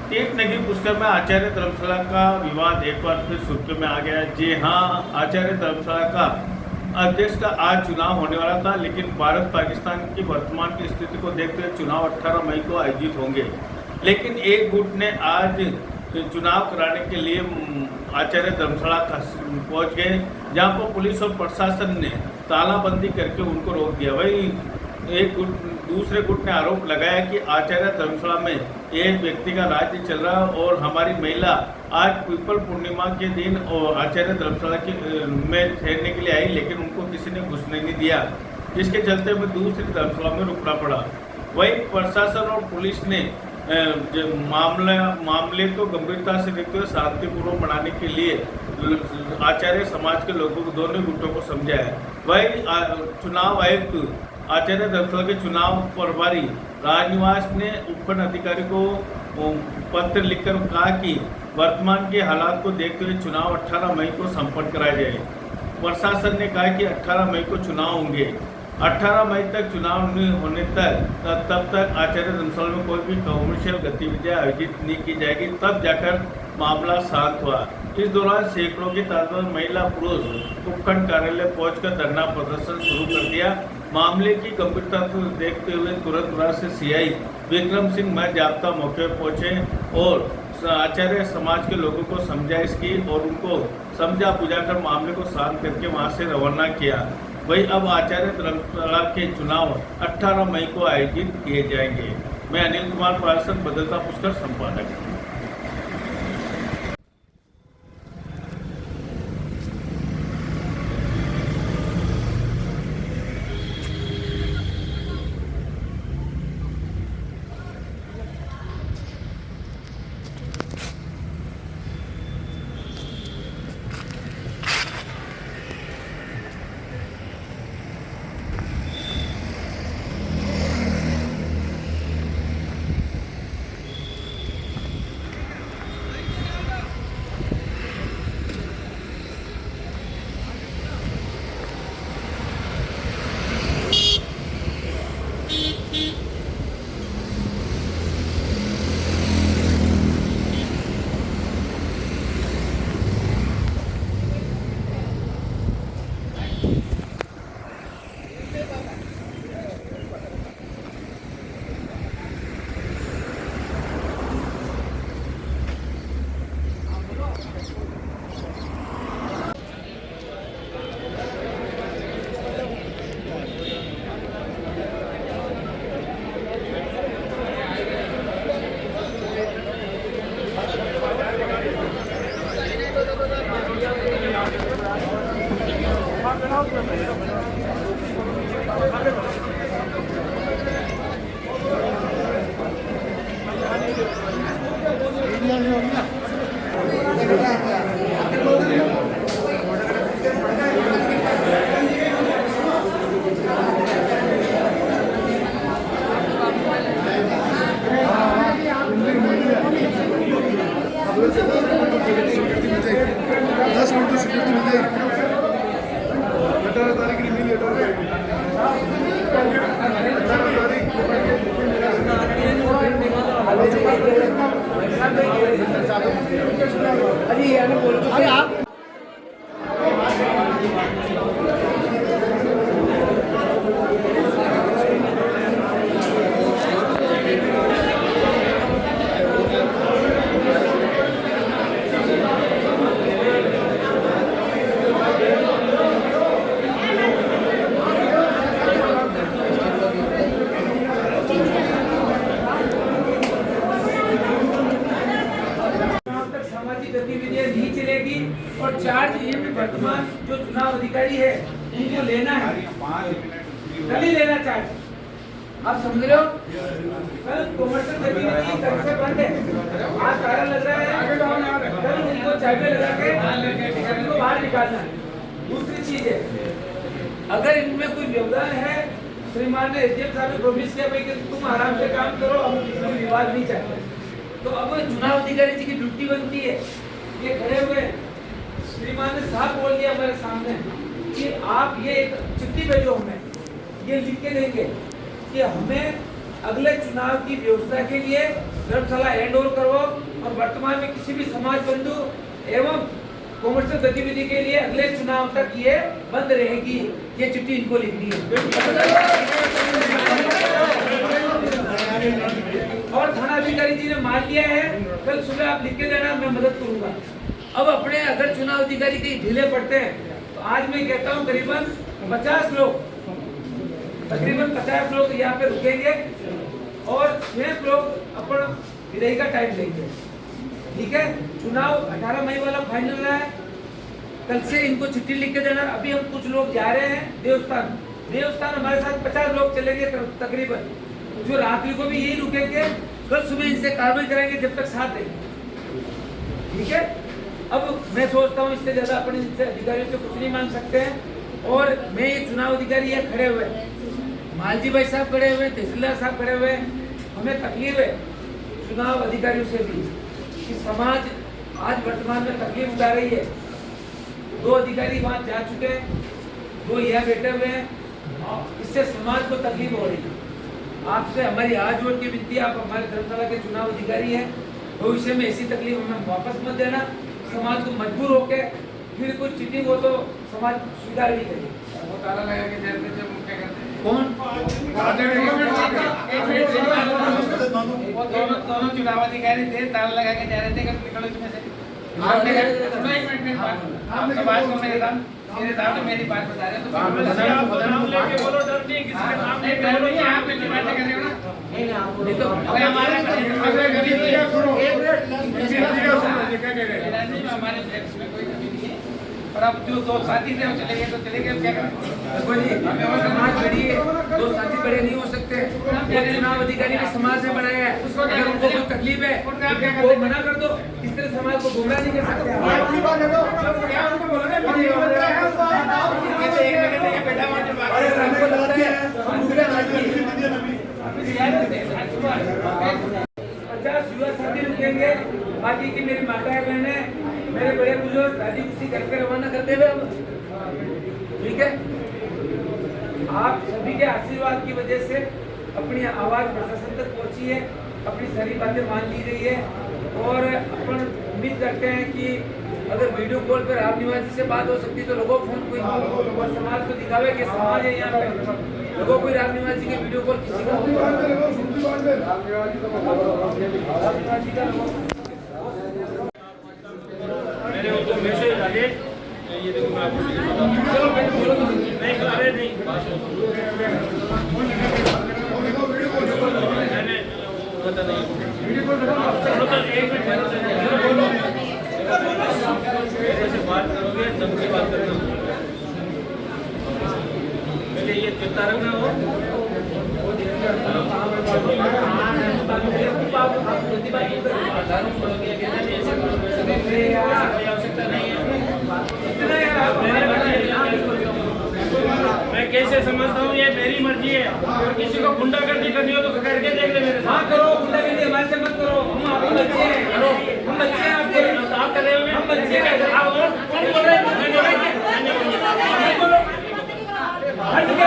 Take नगरी पुष्कर में आचार्य धर्मशाला का विवाद एक बार फिर सुर्खियों में आ गया। जी हाँ, आचार्य धर्मशाला का अध्यक्ष का आज चुनाव होने वाला था, लेकिन भारत पाकिस्तान की वर्तमान की स्थिति को देखते हुए चुनाव 18 मई को आयोजित होंगे। लेकिन एक गुट ने आज चुनाव कराने के लिए आचार्य धर्मशाला पहुंच गए, जहां पर पुलिस और प्रशासन ने तालाबंदी करके उनको रोक दिया। वही दूसरे गुट ने आरोप लगाया कि आचार्य धर्मशाला में एक व्यक्ति का राज्य चल रहा है और हमारी महिला आज पीपल पूर्णिमा के दिन और आचार्य धर्मशाला में ठहरने के लिए आई, लेकिन उनको किसी ने घुसने नहीं दिया, जिसके चलते में दूसरी धर्मशाला में रुकना पड़ा। वही प्रशासन और पुलिस ने मामले को गंभीरता से देखते हुए शांतिपूर्वक बनाने के लिए आचार्य समाज के लोगों को, दोनों गुटों को समझाया। वही चुनाव आयुक्त आचार्य धर्मशाला के चुनाव प्रभारी राजनिवास ने उपखंड अधिकारी को पत्र लिखकर कहा कि वर्तमान के हालात को देखते हुए चुनाव 18 मई को संपन्न कराया जाए। प्रशासन ने कहा कि 18 मई को चुनाव होंगे। 18 मई तक चुनाव नहीं होने तब तक आचार्य धर्मशाला में कोई भी कमर्शियल गतिविधियां आयोजित नहीं की जाएगी, तब जाकर मामला शांत हुआ। इस दौरान सैकड़ों की तादाद में महिला पुरुष उपखंड कार्यालय पहुंचकर धरना प्रदर्शन शुरू कर दिया। मामले की गंभीरता को देखते हुए तुरंत रात से सीआई विक्रम सिंह महजाब्ता मौके पर पहुंचे और आचार्य समाज के लोगों को समझाइश की और उनको समझा बुझाकर मामले को शांत करके वहां से रवाना किया। वही अब आचार्य धर्मशाला के चुनाव 18 मई को आयोजित किए जाएंगे। मैं अनिल कुमार पार्षद, बदलता पुष्कर संपादक। अरे आप गतिविधियां नहीं चलेगी और चार्ज ये वर्तमान जो चुनाव अधिकारी है उनको लेना है, कल ही लेना चार्ज। आप समझ रहे हो? कल कमर्शियल गतिविधि कल से बंद है, आज ताला लग रहा है, कल उनको चाबी लगा के उनको बाहर निकालना है। दूसरी चीज है, अगर इनमें कोई व्यवधान है, श्रीमान ने एसडीएम साहब ने प्रोमिस किया भाई कि तुम आराम से काम करो, हम किसी विवाद नहीं चाहते, तो अब चुनाव अधिकारी जी की ड्यूटी बनती है। ये खड़े हुए श्रीमान ने साफ बोल दिया हमारे सामने कि आप ये एक चिट्ठी भेजो, हमें ये लिख के देंगे कि हमें अगले चुनाव की व्यवस्था के लिए धर्मशाला हैंड ओवर करवाओ वर्तमान में किसी भी समाज बंधु एवं कॉमर्शियल गतिविधि के लिए अगले चुनाव तक ये बंद रहेगी। ये चिट्ठी इनको लिखनी है। और थाना अधिकारी जी ने मान लिया है, कल सुबह आप लिख के देना, मैं मदद करूंगा। अब अपने अगर चुनाव अधिकारी कहीं ढीले पड़ते हैं तो आज मैं कहता हूँ करीबन 50 लोग, तकरीबन 50 लोग यहाँ पे रुकेंगे और 6 लोग अपन विदाई का टाइम लेंगे। ठीक है, चुनाव 18 मई वाला फाइनल रहा है। कल से इनको चिट्ठी लिख के देना। अभी हम कुछ लोग जा रहे हैं देवस्थान हमारे साथ 50 लोग चलेंगे तकरीबन, जो रात्रि को भी यही रुकेंगे। कल सुबह इनसे कार्रवाई कराएंगे जब तक साथ देंगे। ठीक है, अब मैं सोचता हूँ इससे ज्यादा अपन इनसे अधिकारियों से कुछ नहीं मांग सकते हैं। और मैं ये चुनाव अधिकारी है खड़े हुए, मालजी भाई साहब खड़े हुए, तहसीलदार साहब खड़े हुए, हमें तकलीफ है चुनाव अधिकारियों से भी कि समाज आज वर्तमान में तकलीफ उठा रही है। 2 अधिकारी वहाँ जा चुके हैं, 2 यहाँ बैठे हुए हैं, इससे समाज को तकलीफ हो रही है। आपसे हमारी हाथ जोड़ की विनती, आप हमारे धर्मशाला के चुनाव अधिकारी हैं, भविष्य में ऐसी तकलीफ हमें वापस मत देना। समाज को मजबूर होके फिर कुछ चीटिंग हो तो समाज स्वीकार नहीं करेगी। वो ताला लगा के जेल में जब क्या करते हैं? कौन? वो दोनों चुनाव अधिकारी थे, ताला लगा के जा रहे थे, कभी निकलो इसमें से। आपने सुनो एक मिनट आप समाज को मेरे सामने मेरी बात बता रहे हो तो नाम लेके बोलो, डर नहीं किसी का नाम नहीं, लेके बोलो। आप अपनी बातें कर रहे हो ना। नहीं तो अगर हमारे हमारे फ्लैक्स में कोई कमी नहीं है, पर अब जो 2 साथी थे वो चले गए तो चले गए, अब क्या करें? देखो जी, हमें वो समाज बड़ी है, 2 साथी बड़े नहीं हो सकते। ये चुनाव अधिकारी ने समाज से बनाया है, अगर उनको कोई तकलीफ है वो मना कर दो। इस तरह समाज को गुमराह नहीं कर सकते। हमको लगता है हम दूसरे राज्य के 50 युवा साथी रुकेंगे, बाकी की मेरी माताएं बहनें, मेरे बड़े बुजुर्ग राजी खुशी करके रवाना करते हुए अब ठीक है। आप सभी के आशीर्वाद की वजह से अपनी आवाज प्रशासन तक पहुंची है, अपनी सारी बातें मान ली गई है और अपन उम्मीद करते हैं कि अगर वीडियो कॉल पर राम निवासी से बात हो सकती तो लोगों फोन कोई और समाज को दिखावे कि समाज है यहाँ पे। लोगों कोई राम निवासी के वीडियो कॉल किसी का मेरे को मैसेज आ गए, ये देखो मैं आपको चलो नहीं अरे नहीं पता नहीं एक मिनट से बात करोगे दम से बात करना। पहले ये चिंता रखना हो आवश्यकता नहीं है। मैं कैसे समझता हूँ ये मेरी मर्जी है, और किसी को गुंडागर्दी करनी हो तो करके देख ले मेरे साथ। करो गुंडागर्दी हमारे से मत करो, हम आपके बच्चे हैं, हम बच्चे हैं आपके, आप कर रहे हो, हम बच्चे हैं। आप कौन बोल रहे हैं? हट के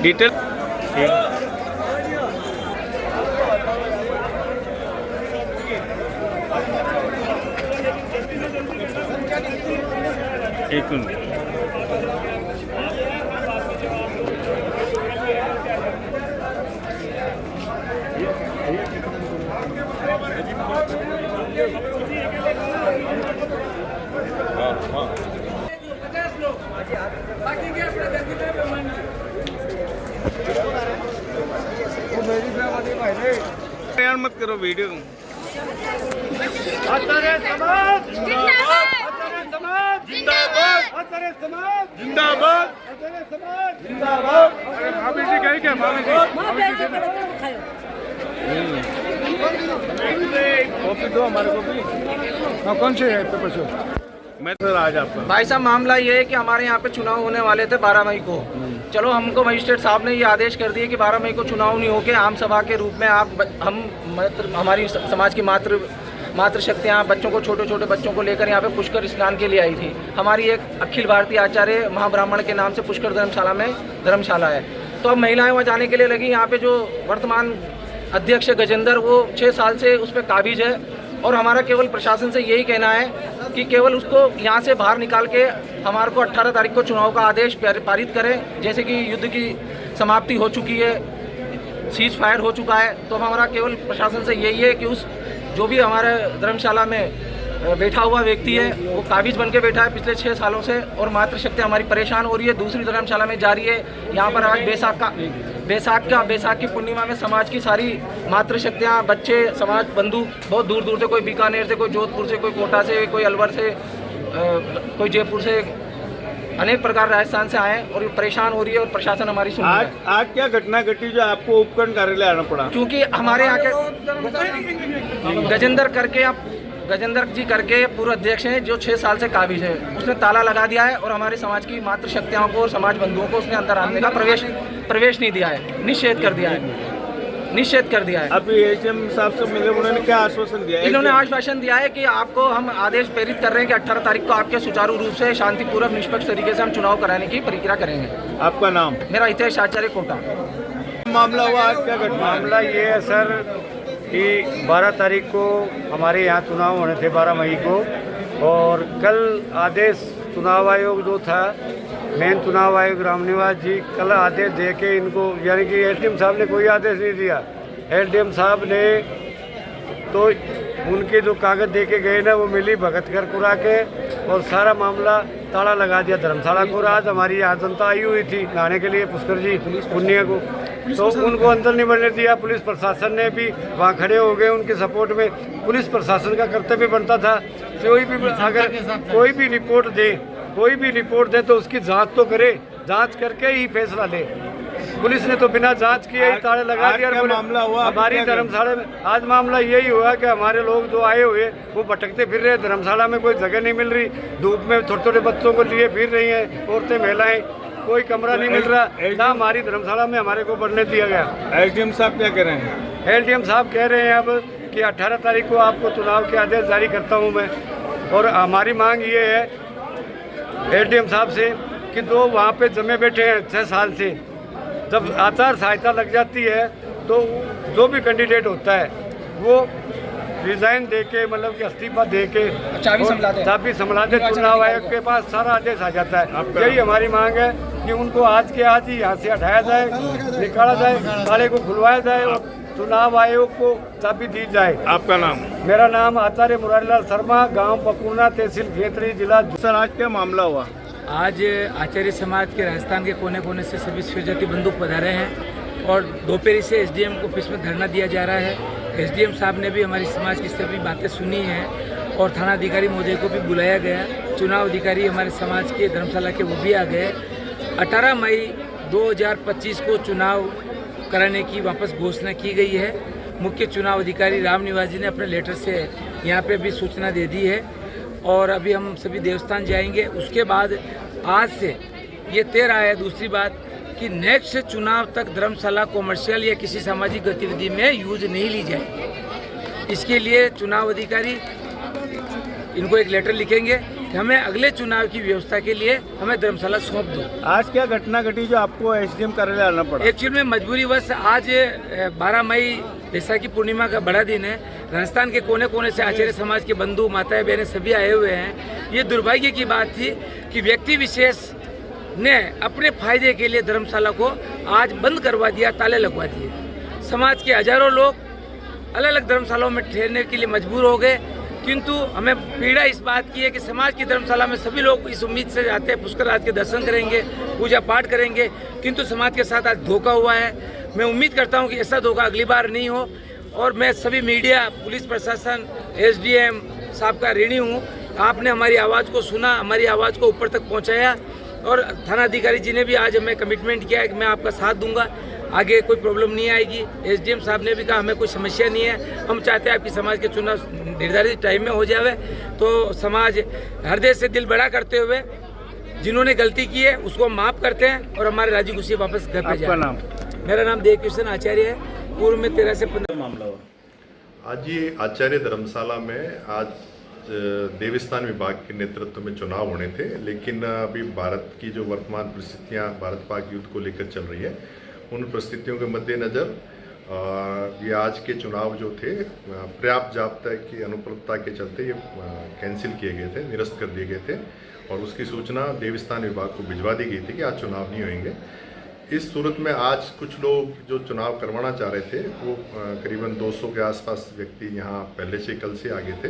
डिटेल एक मिनट Thank you. यार मत करो वीडियो। आचार्य समाज जिंदाबाद, आचार्य समाज जिंदाबाद, आचार्य समाज जिंदाबाद, आचार्य समाज जिंदाबाद। अरे भाभी जी गई क्या? भाभी जी कॉपी दो हमारे को भी। हाँ, कौन से है पेपर से? मैं सर आज आपका भाई साहब मामला ये है कि हमारे यहाँ पे चुनाव होने वाले थे 12 मई को। चलो हमको मजिस्ट्रेट साहब ने ये आदेश कर दिए कि 12 मई को चुनाव नहीं होके आम सभा के रूप में हमारी समाज की मातृ शक्तियाँ बच्चों को, छोटे छोटे बच्चों को लेकर यहाँ पे पुष्कर स्नान के लिए आई थी। हमारी एक अखिल भारतीय आचार्य महाब्राह्मण के नाम से पुष्कर धर्मशाला है। तो अब महिलाएं वहाँ जाने के लिए लगी। यहाँ पे जो वर्तमान अध्यक्ष गजेंद्र, वो 6 साल से उस पर काबिज है और हमारा केवल प्रशासन से यही कहना है कि केवल उसको यहाँ से बाहर निकाल के हमारे को 18 तारीख को चुनाव का आदेश पारित करें। जैसे कि युद्ध की समाप्ति हो चुकी है, सीज फायर हो चुका है, तो हमारा केवल प्रशासन से यही है कि उस जो भी हमारे धर्मशाला में बैठा हुआ व्यक्ति है वो काबिज बन के बैठा है पिछले 6 सालों से और मातृशक्ति हमारी परेशान हो रही है। दूसरी धर्मशाला में जा रही है। यहाँ पर आज बैसाख की पूर्णिमा में समाज की सारी मातृशक्तियाँ, बच्चे, समाज बंधु बहुत दूर दूर से, कोई बीकानेर से, कोई जोधपुर से, कोई कोटा से, कोई अलवर से, कोई जयपुर से, अनेक प्रकार राजस्थान से आए और परेशान हो रही है और प्रशासन हमारी सुन रहा है। आज क्या घटना घटी जो आपको उपकरण कार्यालय आना पड़ा? क्योंकि हमारे यहाँ के गजेंद्र जी करके पूर्व अध्यक्ष हैं जो 6 साल से काबिज है। उसने ताला लगा दिया है और हमारे समाज की मातृशक्तियों को और समाज बंधुओं को उसने अंदर आने का प्रवेश नहीं दिया है, निषेध कर दिया है। अभी एचएम साहब से मिले, उन्होंने क्या आश्वासन दिया? इन्होंने आश्वासन दिया है कि आपको हम आदेश प्रेरित कर रहे हैं कि 18 तारीख को आपके सुचारू रूप से शांतिपूर्वक निष्पक्ष तरीके से हम चुनाव कराने की प्रक्रिया करेंगे। आपका नाम? मेरा हितेश आचार्य, कोटा। मामला हुआ आज क्या घटना? मामला ये है सर कि 12 तारीख को हमारे यहाँ चुनाव होने थे, 12 मई को, और कल आदेश चुनाव आयोग जो था, मेन चुनाव आयोग रामनिवास जी, कल आदेश दे के इनको, यानी कि एसडीएम साहब ने कोई आदेश नहीं दिया। एसडीएम साहब ने तो उनके जो कागज दे के गए ना, वो मिली भगत कर कुरा के और सारा मामला ताला लगा दिया धर्मशाला को। आज हमारी यहाँ जनता आई हुई थी नहाने के लिए पुष्कर जी पुण्य को, तो उनको अंदर नहीं बढ़ने दिया। पुलिस प्रशासन ने भी वहाँ खड़े हो गए उनके सपोर्ट में। पुलिस प्रशासन का कर्तव्य बनता था कोई भी अगर कोई भी रिपोर्ट दे तो उसकी जांच तो करे, जांच करके ही फैसला ले। पुलिस ने तो बिना जांच किए ही ताले लगा दिया। मामला हुआ हमारी धर्मशाला में आज मामला यही हुआ कि हमारे लोग जो आए हुए वो भटकते फिर रहे, धर्मशाला में कोई जगह नहीं मिल रही, धूप में छोटे छोटे बच्चों को लिए फिर रही हैं औरतें, महिलाएं, कोई कमरा नहीं मिल रहा ना हमारी धर्मशाला में हमारे को बढ़ने दिया गया। एसडीएम साहब क्या कह रहे हैं? एसडीएम साहब कह रहे हैं अब कि 18 तारीख को आपको चुनाव के आदेश जारी करता हूं मैं, और हमारी मांग ये है एसडीएम साहब से कि जो वहाँ पे जमे बैठे हैं 6 साल से, जब आचार संहिता लग जाती है तो जो भी कैंडिडेट होता है वो रिजाइन दे के, मतलब कि इस्तीफा दे के चाबी संभला दे। चुनाव आयोग के पास सारा आदेश आ जाता है। यही हमारी मांग है कि उनको आज के आज ही यहाँ से हटाया जाए, निकाला जाए, ताले को खुलवाया जाए और चुनाव आयोग को चाबी दी जाए। आपका नाम? मेरा नाम आचार्य मुरारीलाल शर्मा, गांव पकुना, तहसील खेतरी, जिला। सर आज क्या मामला हुआ? आज आचार्य समाज के राजस्थान के कोने कोने से सभी शिवजाति बंधु पधारे हैं और दोपहर से एसडीएम ऑफिस में धरना दिया जा रहा है। एसडीएम साहब ने भी हमारी समाज की सभी बातें सुनी हैं और थाना अधिकारी महोदय को भी बुलाया गया। चुनाव अधिकारी हमारे समाज के धर्मशाला के वो भी आ गए। 18 मई 2025 को चुनाव कराने की वापस घोषणा की गई है। मुख्य चुनाव अधिकारी रामनिवास जी ने अपने लेटर से यहाँ पे भी सूचना दे दी है और अभी हम सभी देवस्थान जाएंगे। उसके बाद आज से ये तय रहा है दूसरी बात कि नेक्स्ट चुनाव तक धर्मशाला कॉमर्शियल या किसी सामाजिक गतिविधि में यूज नहीं ली जाएगी। इसके लिए चुनाव अधिकारी इनको एक लेटर लिखेंगे कि हमें अगले चुनाव की व्यवस्था के लिए हमें धर्मशाला सौंप दो। आज क्या घटना घटी जो आपको एसडीएम कार्यालय आना पड़ा? एक्चुअल में मजबूरीवश आज 12 मई बैसाखी पूर्णिमा का बड़ा दिन है। राजस्थान के कोने कोने से आचार्य समाज के बंधु, माताएं, बहनें सभी आए हुए हैं। ये दुर्भाग्य की बात थी कि व्यक्ति विशेष ने अपने फायदे के लिए धर्मशाला को आज बंद करवा दिया, ताले लगवा दिए। समाज के हजारों लोग अलग अलग धर्मशालाओं में ठहरने के लिए मजबूर हो गए, किंतु हमें पीड़ा इस बात की है कि समाज की धर्मशाला में सभी लोग इस उम्मीद से जाते हैं पुष्कर राज के दर्शन करेंगे, पूजा पाठ करेंगे, किंतु समाज के साथ आज धोखा हुआ है। मैं उम्मीद करता हूं कि ऐसा धोखा अगली बार नहीं हो और मैं सभी मीडिया, पुलिस प्रशासन, एसडीएम साहब का ऋणी हूँ। आपने हमारी आवाज़ को सुना, हमारी आवाज़ को ऊपर तक पहुँचाया और थाना अधिकारी जी ने भी आज हमें कमिटमेंट किया है कि मैं आपका साथ दूंगा, आगे कोई प्रॉब्लम नहीं आएगी। एसडीएम साहब ने भी कहा हमें कोई समस्या नहीं है, हम चाहते हैं आपकी समाज के चुनाव निर्धारित टाइम में हो जावे। तो समाज हृदय से दिल बड़ा करते हुए जिन्होंने गलती की है उसको हम माफ़ करते हैं और हमारे राजी खुशी वापस घर पे जाए। नाम? मेरा नाम देवकिशन आचार्य है। पूर्व में 13 से 15 मामला हुआ। आज ये आचार्य धर्मशाला में आज देवस्थान विभाग के नेतृत्व में चुनाव होने थे, लेकिन अभी भारत की जो वर्तमान परिस्थितियां भारत पाक युद्ध को लेकर चल रही है, उन परिस्थितियों के मद्देनज़र ये आज के चुनाव जो थे पर्याप्त जाब्ता की अनुपलब्धता के चलते ये कैंसिल किए गए थे, निरस्त कर दिए गए थे और उसकी सूचना देवस्थान विभाग को भिजवा दी गई थी कि आज चुनाव नहीं होंगे। इस सूरत में आज कुछ लोग जो चुनाव करवाना चाह रहे थे वो करीबन 200 के आसपास व्यक्ति यहाँ पहले से कल से आगे थे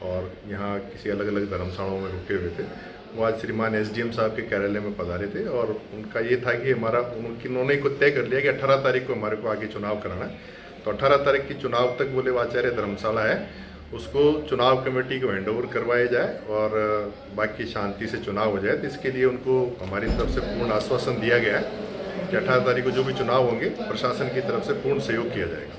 और यहाँ किसी अलग अलग धर्मशालाओं में रुके हुए थे। वो आज श्रीमान एसडीएम साहब के कार्यालय में पधारे थे और उनका ये था कि उन्होंने को तय कर लिया कि 18 तारीख को हमारे को आगे चुनाव कराना है। तो 18 तारीख की चुनाव तक बोले आचार्य धर्मशाला है उसको चुनाव कमेटी को हैंडओवर करवाया जाए और बाकी शांति से चुनाव हो जाए। तो इसके लिए उनको हमारी तरफ से पूर्ण आश्वासन दिया गया है कि 18 तारीख को जो भी चुनाव होंगे प्रशासन की तरफ से पूर्ण सहयोग किया जाएगा।